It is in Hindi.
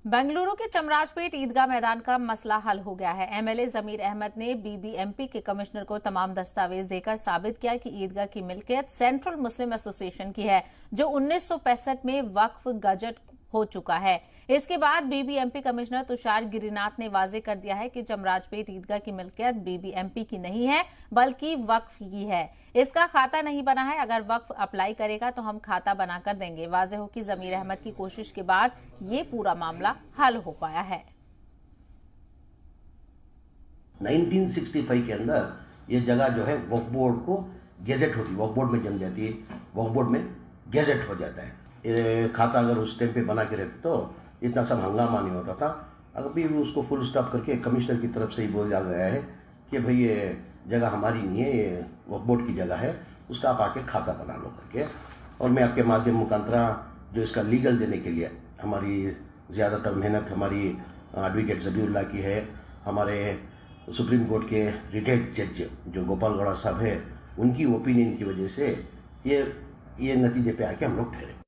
बेंगलुरु के चमराजपेट ईदगाह मैदान का मसला हल हो गया है। एमएलए जमीर अहमद ने बीबीएमपी के कमिश्नर को तमाम दस्तावेज देकर साबित किया कि ईदगाह की मिल्कियत सेंट्रल मुस्लिम एसोसिएशन की है, जो 1965 में वक्फ गजट हो चुका है। इसके बाद बीबीएमपी कमिश्नर तुषार गिरिनाथ ने वाजे कर दिया है कि चमराजपेट ईदगाह की मिल्कियत बीबीएमपी की नहीं है, बल्कि वक्फ की है। इसका खाता नहीं बना है। अगर वक्फ अप्लाई करेगा तो हम खाता बनाकर देंगे। वाजे हो कि जमीर अहमद की कोशिश के बाद ये पूरा मामला हल हो पाया है। 1965 के अंदर ये जगह जो है वक्फ बोर्ड को गेजेट होती है, वक्फ बोर्ड में जम जाती है, वक्फ बोर्ड में गेजेट हो जाता है। ये खाता अगर उस टाइम पे बना के रहते तो इतना सब हंगामा नहीं होता था। अभी भी उसको फुल स्टॉप करके कमिश्नर की तरफ से ही बोला गया है कि भाई ये जगह हमारी नहीं है, ये वक्फ बोर्ड की जगह है, उसका आप आके खाता बना लो करके। और मैं आपके माध्यम मुखांतरा जो इसका लीगल देने के लिए हमारी ज़्यादातर मेहनत हमारी एडवोकेट ज़बीउल्लाह की है, हमारे सुप्रीम कोर्ट के रिटायर्ड जज जो गोपाल गौड़ा साहब है, उनकी ओपिनियन की वजह से ये नतीजे पे आके हम लोग ठहरे।